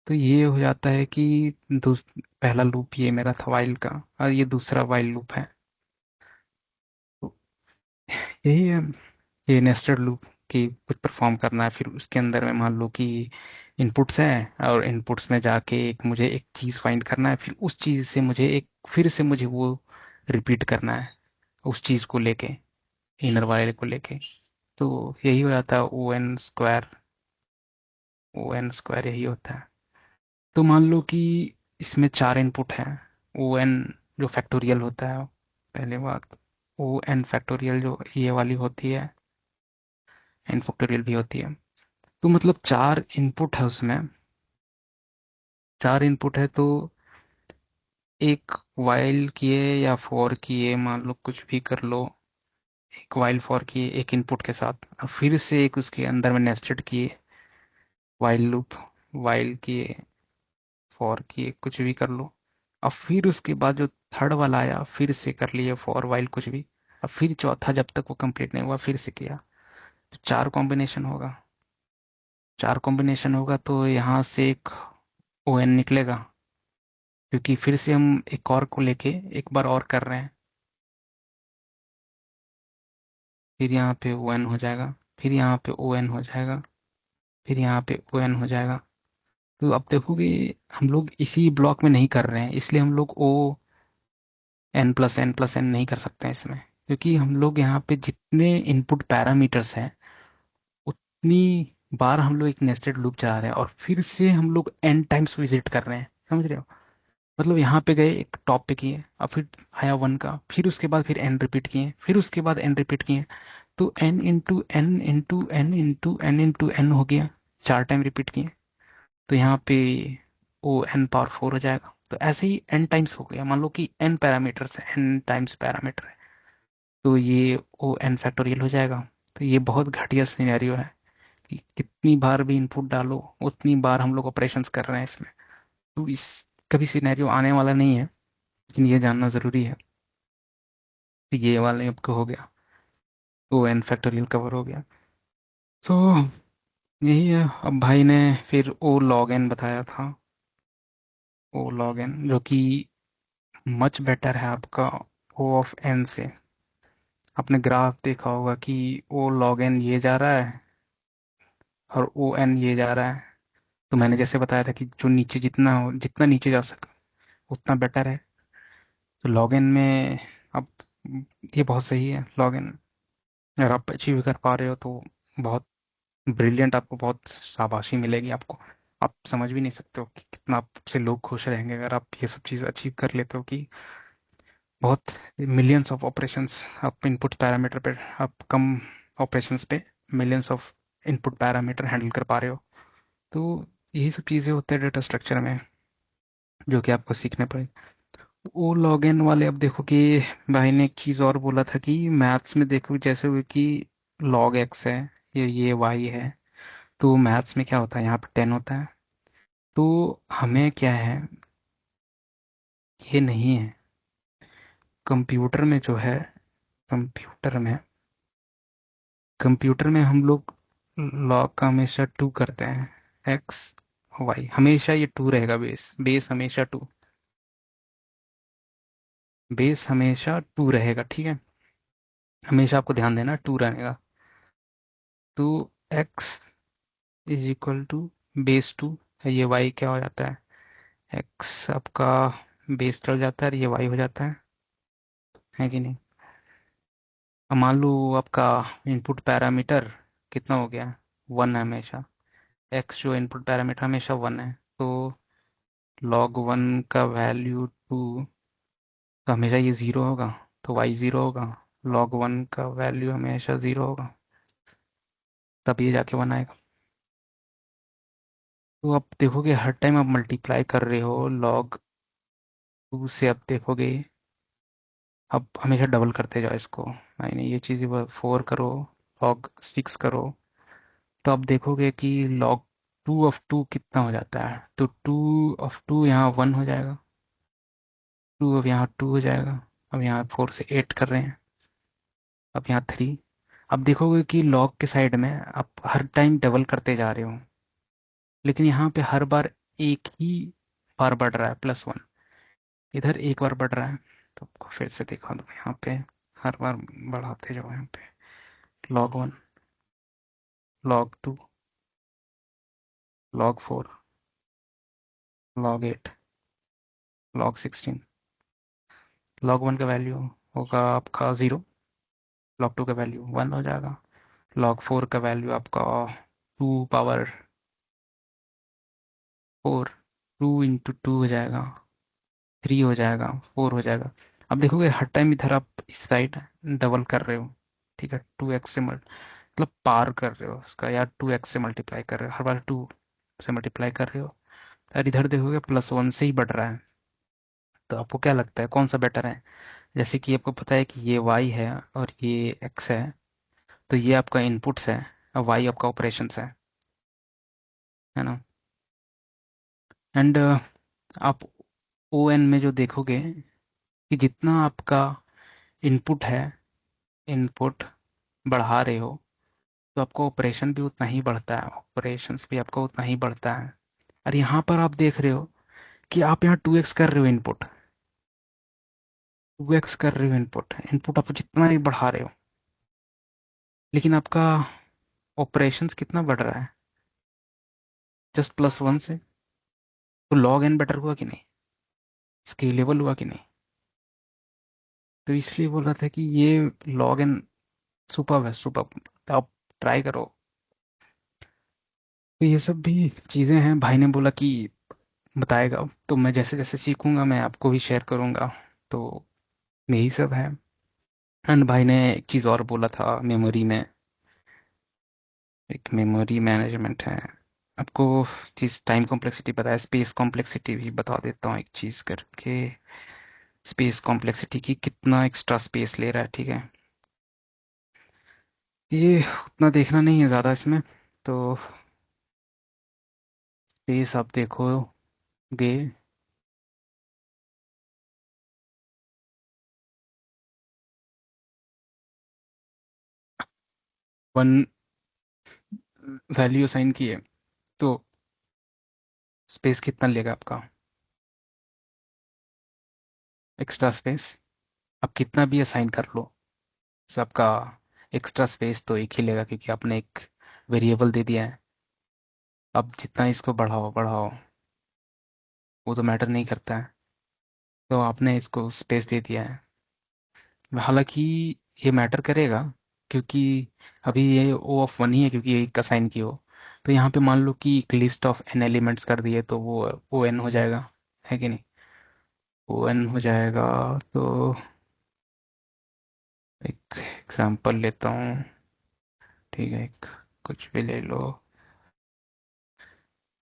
तो ये हो जाता है कि पहला लूप ये मेरा था वाइल का, और ये दूसरा वाइल लूप है। तो यही है, ये नेस्टेड लूप की कुछ परफॉर्म करना है, फिर उसके अंदर में मान लो कि इनपुट्स हैं, और इनपुट्स में जाके एक मुझे एक चीज़ फाइंड करना है, फिर उस चीज़ से मुझे एक फिर से मुझे वो रिपीट करना है उस चीज़ को लेके, इनर वाइल को लेके। तो यही हो जाता है O(n)²। O(n)² यही होता है। तो मान लो कि इसमें 4 इनपुट हैं। O(n) जो फैक्टोरियल होता है, पहले बात, O(n)फैक्टोरियल जो ये वाली होती है, n फैक्टोरियल भी होती है। तो मतलब 4 इनपुट है उसमें, 4 इनपुट है, तो एक वाइल किए या फॉर किए, मान लो कुछ भी कर लो, एक वाइल फॉर किए एक इनपुट के साथ, और फिर से एक उसके अंदर में नेस्टेड किए वाइल लूप, वाइल किए, फॉर किए, कुछ भी कर लो, और फिर उसके बाद जो थर्ड वाला आया फिर से कर लिए फॉर वाइल कुछ भी, और फिर चौथा जब तक वो कंप्लीट नहीं हुआ फिर से किया। तो 4 कॉम्बिनेशन होगा, 4 कॉम्बिनेशन होगा, तो यहाँ से एक O(n) निकलेगा, क्योंकि फिर से हम एक और को लेके एक बार और कर रहे हैं। फिर यहाँ पे O(n) हो जाएगा, फिर यहाँ पे O(n) हो जाएगा, फिर यहाँ पे O(n) हो जाएगा। तो अब देखोगे हम लोग इसी ब्लॉक में नहीं कर रहे हैं, इसलिए हम लोग O(n+n+n) नहीं कर सकते हैं इसमें, क्योंकि हम लोग यहाँ पे जितने इनपुट पैरामीटर्स हैं उतनी बार हम लोग एक नेस्टेड लूप चला रहे हैं, और फिर से हम लोग n टाइम्स विजिट कर रहे हैं, समझ रहे हो? मतलब यहाँ पे गए एक टॉप पे किए, और फिर आया 1 का, फिर उसके बाद फिर n रिपीट किए, फिर उसके बाद n रिपीट किए, तो n*n*n*n*n हो गया, 4 टाइम रिपीट किए, तो यहाँ पे O(n)⁴ हो जाएगा। तो ऐसे ही n टाइम्स हो गया, मान लो कि n पैरामीटर्स है, n टाइम्स पैरामीटर है, तो ये O(n)फैक्टोरियल हो जाएगा। तो ये बहुत घटिया सिनेरियो है कि कितनी बार भी इनपुट डालो उतनी बार हम लोग ऑपरेशंस कर रहे हैं इसमें। तो इस कभी सिनेरियो आने वाला नहीं है, लेकिन ये जानना जरूरी है। तो ये वाले आपको हो गया, O(n)फैक्टोरियल कवर हो गया। तो यही है। अब भाई ने फिर O(log(n) बताया था, O(log(n) जो कि मच बेटर है आपका O(n) से। आपने ग्राफ देखा होगा कि O(log(n) ये जा रहा है, और O(n) ये जा रहा है। तो मैंने जैसे बताया था कि जो नीचे जितना हो, जितना नीचे जा सके उतना बेटर है। तो लॉगिन में अब ये बहुत सही है लॉगिन, अगर आप अचीव कर पा रहे हो तो बहुत ब्रिलियंट, आपको बहुत शाबाशी मिलेगी आपको। आप समझ भी नहीं सकते हो कि कितना आपसे लोग खुश रहेंगे अगर आप ये सब चीज़ अचीव कर लेते हो, कि बहुत मिलियंस ऑफ ऑपरेशंस आप इनपुट पैरामीटर पे, आप कम ऑपरेशंस पे millions of input parameter handle कर पा रहे हो। तो यही सब चीज़ें होते हैं डेटा स्ट्रक्चर में, जो कि आपको सीखने पड़ेगा। वो लॉगिन वाले, अब देखो कि भाई ने एक चीज और बोला था कि मैथ्स में देखो जैसे हुए कि log x है, ये y है, तो मैथ्स में क्या होता है, यहाँ पे 10 होता है। तो हमें क्या है, ये नहीं है कंप्यूटर में जो है, कंप्यूटर में कंप्यूटर में हम लोग लॉग का हमेशा 2 करते हैं, एक्स वाई हमेशा ये 2 रहेगा, बेस बेस हमेशा 2, बेस हमेशा 2 रहेगा, ठीक है? हमेशा आपको ध्यान देना 2 रहेगा। तो X is equal to base 2, ये वाई क्या हो जाता है, एक्स आपका बेस चढ़ जाता है और ये वाई हो जाता है कि नहीं? अब मान लो आपका इनपुट पैरामीटर कितना हो गया, 1 है हमेशा, एक्स जो इनपुट पैरामीटर हमेशा 1 है, तो log 1 का वैल्यू 2, तो हमेशा ये 0 होगा, तो वाई 0 होगा, log 1 का वैल्यू हमेशा 0 होगा, तब ये जाके 1 आएगा। तो आप देखोगे हर टाइम आप मल्टीप्लाई कर रहे हो टू से अब देखोगे, अब हमेशा डबल करते जाओ इसको। नहीं नहीं, ये चीज़ 4 करो, लॉग 6 करो, तो अब देखोगे कि लॉग 2 ऑफ 2 कितना हो जाता है। तो 2 ऑफ 2 यहाँ 1 हो जाएगा, 2 अब यहाँ 2 हो जाएगा। अब यहाँ 4 से 8 कर रहे हैं, अब यहाँ 3। अब देखोगे कि लॉग के साइड में आप हर टाइम डबल करते जा रहे हो, लेकिन यहाँ पे हर बार एक ही बार बढ़ रहा है, +1। इधर एक बार बढ़ रहा है। तो आपको फिर से दिखा दूँ यहाँ पे, हर बार बढ़ाते जाओ यहाँ पे। log 1, log 2, log 4, log 8, log 16। log 1 का वैल्यू होगा आपका 0, log 2 का वैल्यू 1 हो जाएगा, log 4 का वैल्यू आपका 2 पावर 4, 2 × 2 हो जाएगा, 3 हो जाएगा, 4 हो जाएगा। अब देखोगे हर टाइम इधर आप इस साइड डबल कर रहे हो, ठीक है, 2x से मतलब पार कर रहे हो उसका, या 2x से मल्टीप्लाई कर रहे हो, हर बार 2 से मल्टीप्लाई कर रहे हो। और इधर देखोगे +1 से ही बढ़ रहा है। तो आपको क्या लगता है कौन सा बेटर है? जैसे कि आपको पता है कि ये y है और ये x है, तो ये आपका इनपुट्स है और y आपका ऑपरेशंस है ना। एंड आप ओ एन में जो देखोगे कि जितना आपका इनपुट है, इनपुट बढ़ा रहे हो, तो आपको ऑपरेशन भी उतना ही बढ़ता है, ऑपरेशंस भी आपका उतना ही बढ़ता है। और यहाँ पर आप देख रहे हो कि आप यहाँ 2x कर रहे हो इनपुट, 2x कर रहे हो इनपुट, इनपुट आप जितना ही बढ़ा रहे हो, लेकिन आपका ऑपरेशंस कितना बढ़ रहा है, जस्ट +1 से। तो लॉग एन बेटर हुआ कि नहीं, स्केलेबल हुआ कि नहीं? तो इसलिए बोल रहा था कि ये लॉग एन सुपर है, सुपर। आप ट्राई करो। तो ये सब भी चीज़ें हैं, भाई ने बोला कि बताएगा, तो मैं जैसे जैसे सीखूंगा मैं आपको भी शेयर करूंगा। तो यही सब है। एंड भाई ने एक चीज़ और बोला था मेमोरी में, एक मेमोरी मैनेजमेंट है। आपको चीज़ टाइम कॉम्प्लेक्सिटी पता है, स्पेस कॉम्प्लेक्सिटी भी बता देता हूँ एक चीज़ करके। स्पेस कॉम्प्लेक्सिटी की कितना एक्स्ट्रा स्पेस ले रहा है, ठीक है। ये उतना देखना नहीं है ज़्यादा इसमें। तो स्पेस आप देखोगे, 1 वैल्यू असाइन की है, तो स्पेस कितना लेगा आपका एक्स्ट्रा स्पेस? आप कितना भी असाइन कर लो, तो आपका एक्स्ट्रा स्पेस तो एक ही लेगा, क्योंकि आपने एक वेरिएबल दे दिया है। अब जितना इसको बढ़ाओ बढ़ाओ, वो तो मैटर नहीं करता है। तो आपने इसको स्पेस दे दिया है। हालांकि ये मैटर करेगा, क्योंकि अभी ये O(1) ही है, क्योंकि ये एक असाइन की हो। तो यहाँ पे मान लो कि एक लिस्ट ऑफ n एलिमेंट्स कर दिए, तो वो O(n) हो जाएगा, है कि नहीं? O(n) हो जाएगा। तो एक एग्जांपल लेता हूँ, ठीक है, एक कुछ भी ले लो।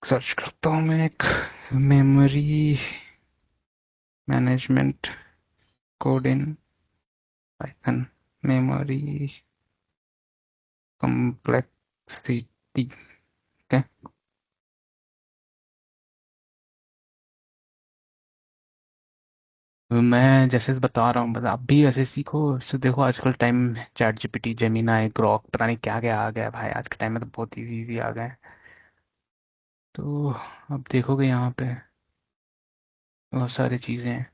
सर्च करता हूँ मैं एक memory management code in Python, memory complexity. मैं जैसे बता रहा हूँ, बस आप भी ऐसे सीखो इससे। देखो आजकल time, chat GPT, Gemini, Grok, पता नहीं क्या क्या आ गया है भाई, आज के टाइम में तो बहुत इजी इजी आ गए हैं। तो अब देखोगे यहाँ पे बहुत सारी चीज़ें हैं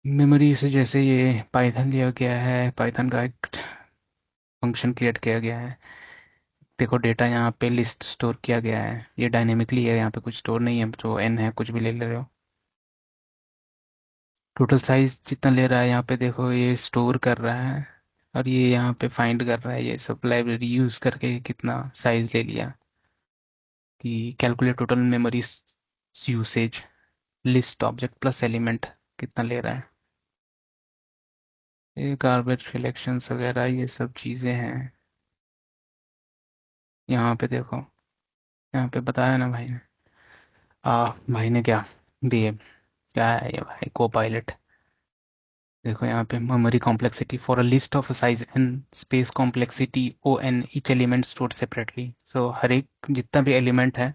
मेमोरी से। जैसे ये पाइथन लिया गया है, पाइथन का एक फंक्शन क्रिएट किया गया है। देखो डेटा यहाँ पे लिस्ट स्टोर किया गया है, ये डायनेमिकली है, यहाँ पे कुछ स्टोर नहीं है, जो एन है कुछ भी ले ले रहे हो। टोटल साइज जितना ले रहा है यहाँ पे देखो, ये स्टोर कर रहा है, और ये यहाँ पे फाइंड कर रहा है, ये सब लाइब्रेरी यूज करके कितना साइज ले लिया। कि calculate total memory usage, list object plus element कितना ले रहा है। ये गार्बेज कलेक्शंस वगैरह ये सब चीज़ें हैं। यहाँ पे देखो, यहाँ पे बताया ना भाई ने, भाई ने क्या दिए, क्या है ये भाई, को पायलट। देखो यहाँ पे memory complexity for a list of size n space complexity O n each element stored separately. So हर एक जितना भी एलिमेंट है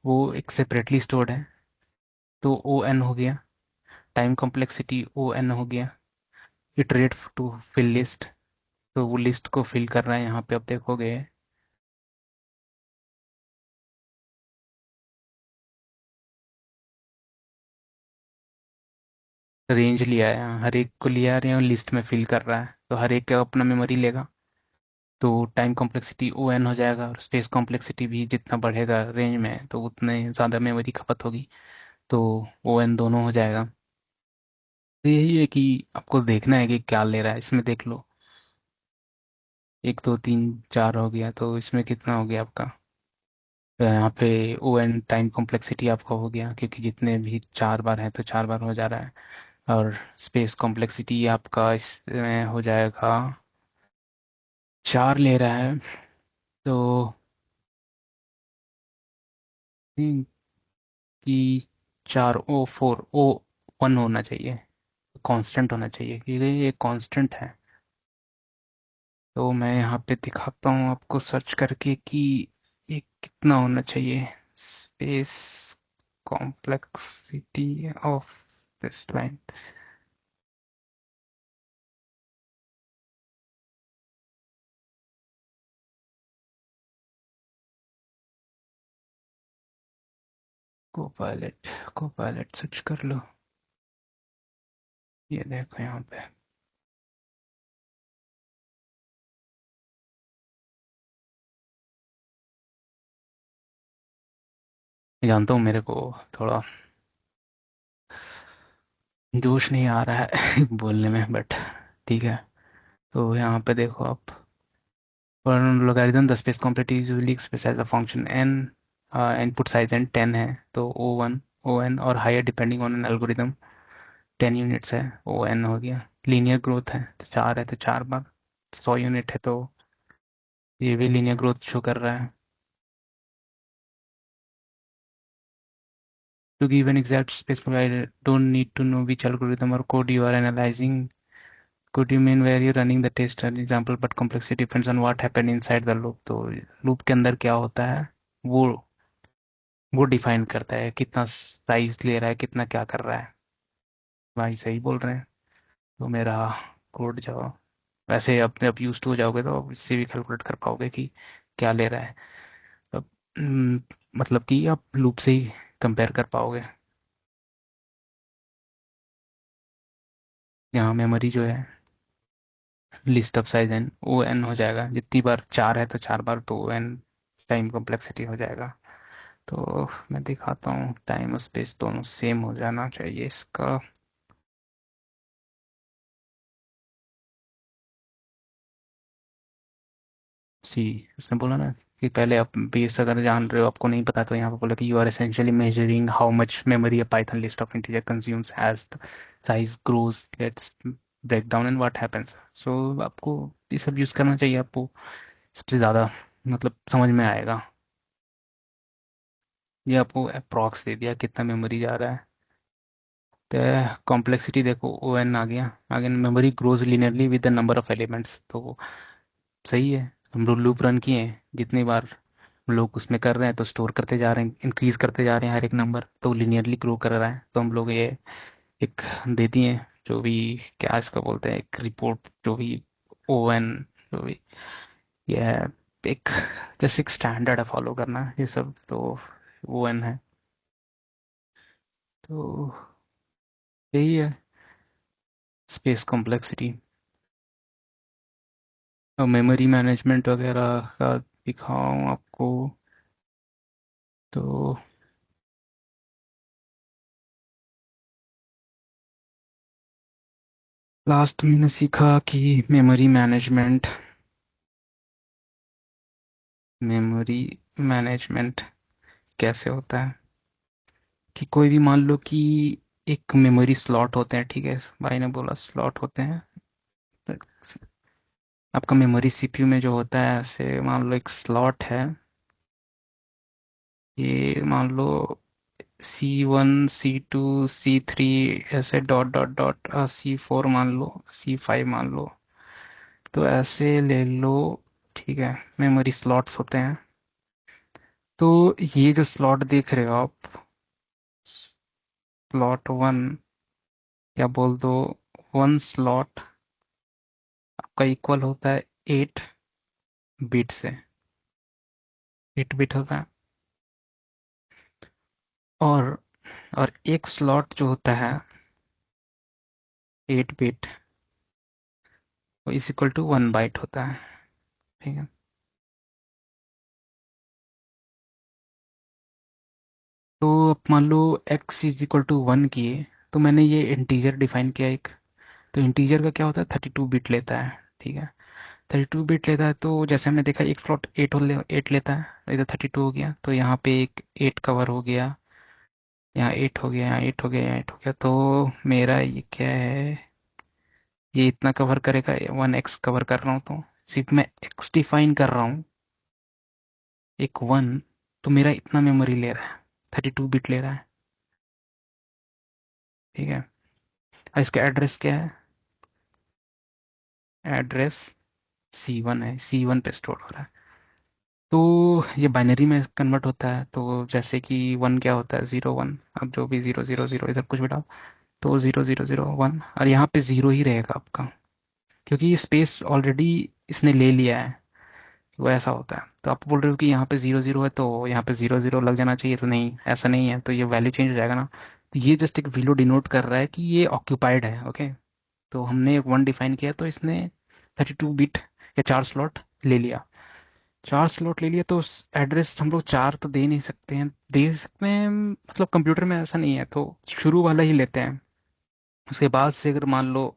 वो एक सेपरेटली स्टोर्ड है, तो ओ एन हो गया। टाइम कॉम्प्लेक्सिटी ओ एन हो गया। इटरेट टू फिल लिस्ट, तो वो लिस्ट को फिल कर रहा है यहाँ पे, आप देखोगे। रेंज लिया है यहाँ, हर एक को लिया है और लिस्ट में फिल कर रहा है, तो हर एक का अपना मेमोरी लेगा। तो टाइम कॉम्प्लेक्सिटी ओ एन हो जाएगा, और स्पेस कॉम्प्लेक्सिटी भी जितना बढ़ेगा रेंज में तो उतने ज़्यादा मेमोरी खपत होगी, तो ओ एन दोनों हो जाएगा। तो यही है कि आपको देखना है कि क्या ले रहा है, इसमें देख लो। एक दो तीन चार हो गया, तो इसमें कितना हो गया आपका। तो यहाँ पे ओ एन टाइम कॉम्प्लेक्सिटी आपका हो गया, क्योंकि जितने भी चार बार है तो चार बार हो जा रहा है। और स्पेस कॉम्प्लेक्सिटी आपका इसमें हो जाएगा, चार ले रहा है, तो think कि चार ओ फोर ओ वन होना चाहिए, कांस्टेंट होना चाहिए, क्योंकि ये कांस्टेंट है। तो मैं यहाँ पे दिखाता हूँ आपको सर्च करके कि ये कितना होना चाहिए, space complexity of this line. को पायलट सर्च कर लो। ये देखो यहाँ पे, जानता हूँ मेरे को थोड़ा जोश नहीं आ रहा है बोलने में, बट ठीक है। तो यहाँ पे देखो आप, for logarithm the space complexity is usually expressed as a function n, input size n 10 है, तो o1 on और higher depending on N algorithm 10 units है, ओ एन हो गया। लीनियर ग्रोथ है तो चार है, तो चार बार 100 यूनिट है, तो ये भी लीनियर ग्रोथ शो कर रहा है। To give an exact space provider, don't need to know which algorithm or code you are analyzing. Could you mean where you're running the test an example, but complexity depends on what happened inside the loop। तो loop के अंदर क्या होता है, वो वो define करता है कितना साइज ले रहा है, कितना क्या कर रहा है। भाई सही बोल रहे हैं। तो मेरा कोड जाओ, वैसे अपने आप यूज टू हो जाओगे तो इससे भी कैलकुलेट कर पाओगे कि क्या ले रहा है। अब मतलब कि आप लूप से ही कंपेयर कर पाओगे। यहाँ मेमोरी जो है, list of size N O N हो जाएगा, जितनी बार चार है तो चार बार तो ओ एन टाइम कॉम्प्लेक्सिटी हो जाएगा। तो मैं दिखाता हूँ, टाइम और स्पेस दोनों सेम हो जाना चाहिए इसका। सी, उसने बोला ना कि पहले आप बेस अगर जान रहे हो, आपको नहीं पता, तो यहाँ पे बोला कि you are essentially measuring how much memory a Python list of integer consumes as the size grows. Let's break down and what happens. So आपको ये सब यूज करना चाहिए, आपको सबसे ज़्यादा मतलब समझ में आएगा। ये आपको अप्रॉक्स दे दिया कितना मेमोरी जा रहा है। तो कॉम्प्लेक्सिटी देखो, ओ एन आ गया, आगे memory grows linearly with the number of elements, तो सही है। हम लोग लूप रन किए हैं, जितनी बार हम लोग उसमें कर रहे हैं तो स्टोर करते जा रहे हैं, इंक्रीज करते जा रहे हैं, हर एक नंबर तो लिनियरली ग्रो कर रहा है। तो हम लोग ये एक दे दिए, जो भी क्या इसका बोलते हैं, एक रिपोर्ट, जो भी ओ एन, जो भी ये है, एक जैसे एक स्टैंडर्ड है फॉलो करना, ये सब तो ओ एन है। तो यही है स्पेस कॉम्प्लेक्सिटी। और मेमोरी मैनेजमेंट वगैरह का दिखाऊं आपको, तो लास्ट मैंने सीखा कि मेमोरी मैनेजमेंट कैसे होता है। कि कोई भी मान लो कि एक मेमोरी स्लॉट होते हैं, ठीक है, भाई ने बोला स्लॉट होते हैं। तो आपका मेमोरी सीपीयू में जो होता है, ऐसे मान लो एक स्लॉट है, ये मान लो C1 C2 C3 ऐसे डॉट डॉट डॉट C4 मान लो, C5 मान लो, तो ऐसे ले लो। ठीक है, मेमोरी स्लॉट्स होते हैं। तो ये जो स्लॉट देख रहे हो आप, स्लॉट वन, या बोल दो वन स्लॉट आपका इक्वल होता है 8 बिट से, 8 बिट होता है। और और एक स्लॉट जो होता है 8 बिट, वो इज इक्वल टू 1 बाइट होता है। ठीक है। तो अब मान लो x इज इक्वल टू 1 किए, तो मैंने ये इंटीजर डिफाइन किया एक। तो इंटीजर का क्या होता है, 32 बिट लेता है। ठीक है, 32 बिट लेता है। तो जैसे हमने देखा एक स्लॉट 8 लेता है, इधर 32 हो गया, तो यहाँ पे एक 8 कवर हो गया, यहाँ 8 हो गया, यहाँ 8 हो गया, यहाँ 8 हो गया। तो मेरा ये क्या है, ये इतना कवर करेगा, 1x कवर कर रहा हूँ, तो सिर्फ मैं x डिफाइन कर रहा हूँ, एक 1, तो मेरा इतना मेमोरी ले रहा है, 32 बिट ले रहा है। ठीक है। और इसका एड्रेस क्या है, एड्रेस C1 है, C1 पे स्टोर हो रहा है। तो ये बाइनरी में कन्वर्ट होता है। तो जैसे कि वन क्या होता है, 0 1, अब जो भी 0 0 0 इधर कुछ भी डाल, तो 0 0 0 1, और यहाँ पे जीरो ही रहेगा आपका, क्योंकि ये स्पेस ऑलरेडी इसने ले लिया है। वो ऐसा होता है। तो आप बोल रहे हो कि यहाँ पे 0 0 है, तो यहाँ पे 0 0 लग जाना चाहिए, तो नहीं, ऐसा नहीं है, तो ये वैल्यू चेंज हो जाएगा ना। तो ये जस्ट एक वैल्यू डिनोट कर रहा है कि ये ऑक्यूपाइड है। ओके। तो हमने 1 डिफाइन किया, तो इसने 32 बिट या 4 स्लॉट ले लिया। 4 स्लॉट ले लिया, तो एड्रेस हम लोग 4 तो दे नहीं सकते हैं, दे सकते हैं मतलब कंप्यूटर में ऐसा नहीं है, तो शुरू वाला ही लेते हैं। उसके बाद से अगर मान लो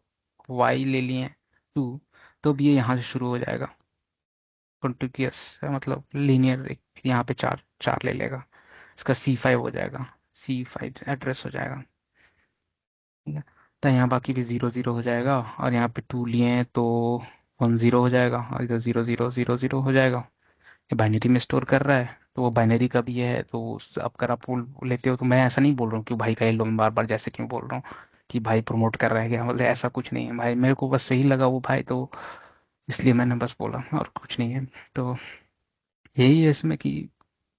वाई ले लिए 2, तो भी ये यहाँ से शुरू हो जाएगा, कॉन्टिग्यूअस, मतलब लीनियर। यहाँ पे 4 4 ले लेगा, इसका C5 हो जाएगा, C5 एड्रेस हो जाएगा। ठीक है। तो यहाँ बाकी भी 0 0 हो जाएगा, और यहाँ पे 2 लिए हैं, तो 1 0 हो जाएगा, और इधर 0 0 0 0 हो जाएगा। ये बाइनरी में स्टोर कर रहा है, तो वो बाइनरी का भी है। तो अब अगर आप लेते हो, तो मैं ऐसा नहीं बोल रहा हूँ कि भाई का ये लो, मैं बार बार जैसे क्यों बोल रहा हूँ कि भाई प्रमोट कर रहा है क्या, मतलब ऐसा कुछ नहीं है भाई, मेरे को बस सही लगा वो भाई, तो इसलिए मैंने बस बोला, और कुछ नहीं है। तो यही है इसमें कि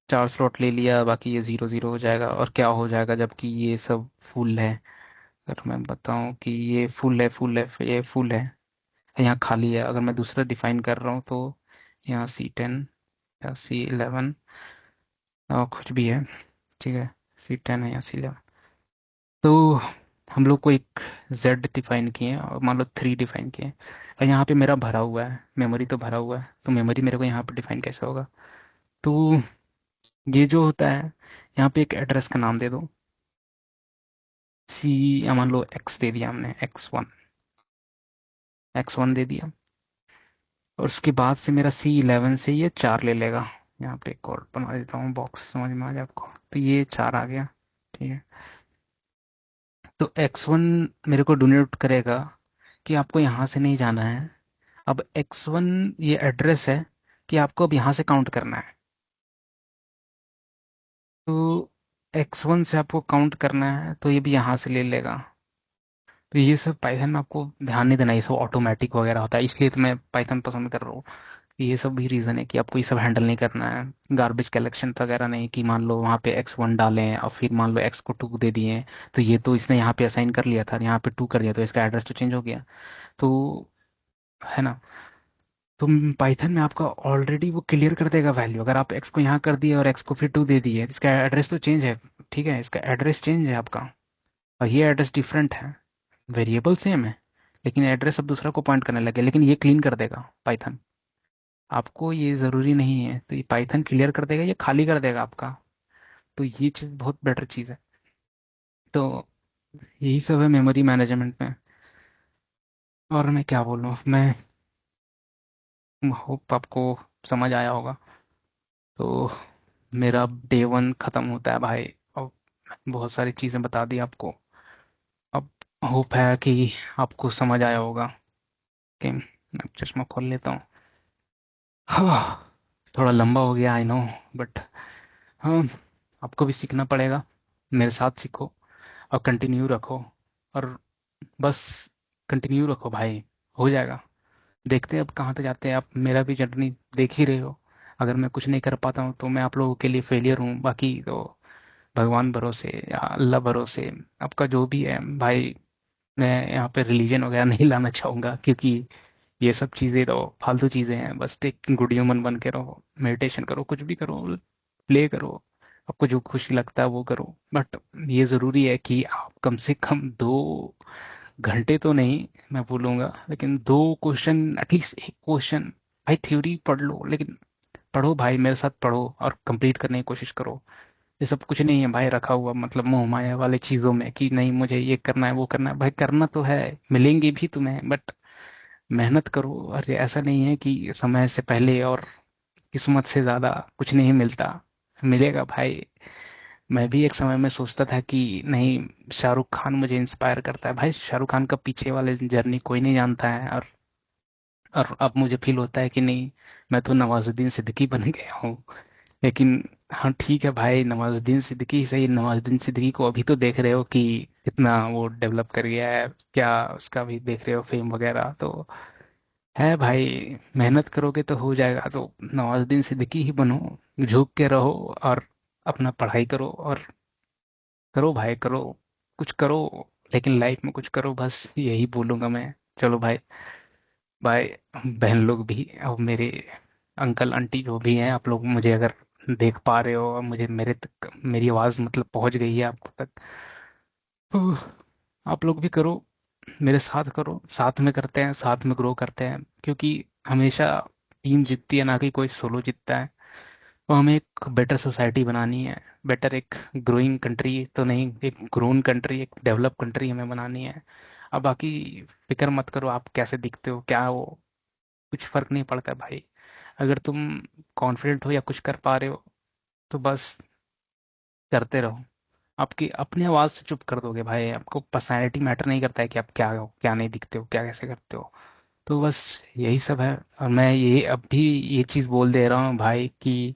4 स्लॉट ले लिया, बाकी ये 0 0 हो जाएगा। और क्या हो जाएगा जबकि ये सब फुल है, अगर मैं बताऊं कि ये फुल है, फुल है, ये फुल है, यहाँ खाली है, अगर मैं दूसरा डिफाइन कर रहा हूँ, तो यहाँ C10 या C11 और कुछ भी है। ठीक है, C10 है या C11, तो हम लोग को एक Z डिफाइन किए हैं, और मान लो 3 डिफाइन किए हैं, और यहाँ पे मेरा भरा हुआ है, मेमोरी तो भरा हुआ है, तो मेमोरी मेरे को यहाँ पे डिफाइन कैसे होगा। तो ये जो होता है, यहाँ पे एक एड्रेस का नाम दे दो, सी, या मान लो एक्स दे दिया हमने, X1 दे दिया। और उसके बाद से मेरा C11 से ये 4 ले लेगा। यहाँ पे एक और बना देता हूँ बॉक्स, समझ में आ जाए आपको, तो ये 4 आ गया। ठीक है। तो X1 मेरे को डोनेट करेगा कि आपको यहाँ से नहीं जाना है। अब X1 ये एड्रेस है कि आपको अब यहाँ से काउंट करना है। तो X1 से आपको काउंट करना है, तो ये भी यहाँ से ले लेगा। तो ये सब पाइथन में आपको ध्यान नहीं देना, ये सब ऑटोमेटिक वगैरह होता है, इसलिए तो मैं पाइथन पसंद कर रहा हूँ। ये सब भी रीज़न है कि आपको ये सब हैंडल नहीं करना है, गार्बेज कलेक्शन वगैरह नहीं, कि मान लो वहाँ पे X1 डालें और फिर मान लो X को 2 दे दिए, तो ये तो इसने यहाँ पे असाइन कर लिया था, यहाँ पे 2 कर दिया, तो इसका एड्रेस तो चेंज हो गया। तो है ना। तो पाइथन में आपका ऑलरेडी वो क्लियर कर देगा वैल्यू, अगर आप एक्स को यहाँ कर दिए और एक्स को फिर 2 दे दिए, इसका एड्रेस तो चेंज है। ठीक है, इसका एड्रेस चेंज है आपका, और ये एड्रेस डिफरेंट है, वेरिएबल सेम है, लेकिन एड्रेस अब दूसरा को पॉइंट करने लगे, लेकिन ये क्लीन कर देगा पाइथन। आपको ये ज़रूरी नहीं है, तो ये पाइथन क्लियर कर देगा, ये खाली कर देगा आपका। तो ये चीज़ बहुत बेटर चीज़ है। तो यही सब है मेमोरी मैनेजमेंट में। और मैं क्या बोलूँ, मैं होप आपको समझ आया होगा। तो मेरा डे 1 ख़त्म होता है भाई। अब बहुत सारी चीज़ें बता दी आपको। अब होप है कि आपको समझ आया होगा। कि मैं चश्मा खोल लेता हूँ। हाँ, थोड़ा लंबा हो गया, आई नो, बट हाँ, आपको भी सीखना पड़ेगा। मेरे साथ सीखो और कंटिन्यू रखो। और बस कंटिन्यू रखो भाई, हो जाएगा। देखते हैं अब कहाँ तक जाते हैं। आप मेरा भी जर्नी देख ही रहे हो। अगर मैं कुछ नहीं कर पाता हूँ तो मैं आप लोगों के लिए फेलियर हूँ, बाकी तो भगवान भरोसे या अल्लाह भरोसे। आपका जो भी है भाई, मैं यहाँ पे रिलीजन वगैरह नहीं लाना चाहूंगा, क्योंकि ये सब चीजें तो फालतू चीजें हैं। बस एक गुड ह्यूमन बन के रहो, मेडिटेशन करो, कुछ भी करो, प्ले करो, आपको जो खुशी लगता है वो करो। बट ये जरूरी है कि आप कम से कम 2 घंटे तो नहीं मैं बोलूंगा, लेकिन 2 क्वेश्चन, एटलीस्ट एक क्वेश्चन। भाई थ्योरी पढ़ लो, लेकिन पढ़ो भाई, मेरे साथ पढ़ो और कंप्लीट करने की कोशिश करो। ये सब कुछ नहीं है भाई रखा हुआ, मतलब मोह माया वाले चीजों में कि नहीं मुझे ये करना है वो करना है। भाई करना तो है, मिलेंगे भी तुम्हें, बट मेहनत करो। अरे ऐसा नहीं है कि समय से पहले और किस्मत से ज्यादा कुछ नहीं मिलता, मिलेगा भाई। मैं भी एक समय में सोचता था कि नहीं, शाहरुख खान मुझे इंस्पायर करता है। भाई शाहरुख खान का पीछे वाले जर्नी कोई नहीं जानता है। और अब मुझे फील होता है कि नहीं, मैं तो नवाजुद्दीन सिद्दीकी बन गया हूँ। लेकिन हाँ ठीक है भाई, नवाजुद्दीन सिद्दीकी ही सही। नवाजुद्दीन सिद्दीकी को अभी तो देख रहे हो कि कितना वो डेवलप कर गया है, क्या उसका भी देख रहे हो फेम वगैरह तो है भाई। मेहनत करोगे तो हो जाएगा। तो नवाजुद्दीन सिद्दीकी ही बनो, झुक के रहो और अपना पढ़ाई करो और करो भाई करो, कुछ करो, लेकिन लाइफ में कुछ करो, बस यही बोलूंगा मैं। चलो भाई, बाय। बहन लोग भी और मेरे अंकल आंटी जो भी हैं, आप लोग मुझे अगर देख पा रहे हो और मुझे मेरे तक मेरी आवाज़ मतलब पहुंच गई है आप तक, तो आप लोग भी करो, मेरे साथ करो, साथ में करते हैं, साथ में ग्रो करते हैं। क्योंकि हमेशा टीम जीतती है, ना कि कोई सोलो जीतता है। और हमें एक बेटर सोसाइटी बनानी है, बेटर एक ग्रोइंग कंट्री तो नहीं, एक ग्रोन कंट्री, एक डेवलप कंट्री हमें बनानी है। अब बाकी फिक्र मत करो आप कैसे दिखते हो क्या हो, कुछ फर्क नहीं पड़ता भाई। अगर तुम कॉन्फिडेंट हो या कुछ कर पा रहे हो तो बस करते रहो। आपकी अपनी आवाज़ से चुप कर दोगे भाई, आपको पर्सनैलिटी मैटर नहीं करता है कि आप क्या हो क्या नहीं दिखते हो क्या कैसे करते हो। तो बस यही सब है। और मैं ये अब भी ये चीज़ बोल दे रहा हूँ भाई कि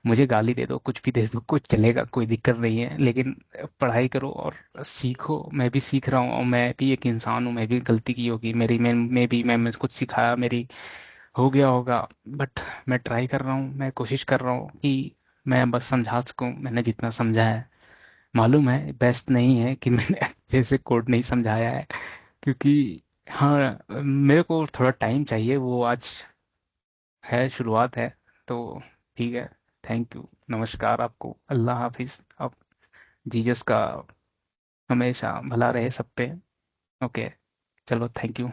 मुझे गाली दे दो, कुछ भी दे दो, कुछ चलेगा, कोई दिक्कत नहीं है, लेकिन पढ़ाई करो और सीखो। मैं भी सीख रहा हूँ और मैं भी एक इंसान हूँ, मैं भी गलती की होगी मेरी, मैं भी मैं कुछ सिखाया मेरी हो गया होगा। बट मैं ट्राई कर रहा हूँ, मैं कोशिश कर रहा हूँ कि मैं बस समझा सकूँ। मैंने जितना समझा है, मालूम है बेस्ट नहीं है कि मैंने अच्छे से कोड नहीं समझाया है, क्योंकि हाँ मेरे को थोड़ा टाइम चाहिए, वो आज है, शुरुआत है। तो ठीक है, थैंक यू, नमस्कार आपको, अल्लाह हाफिज। अब जीसस का हमेशा भला रहे सब पे। ओके, चलो थैंक यू।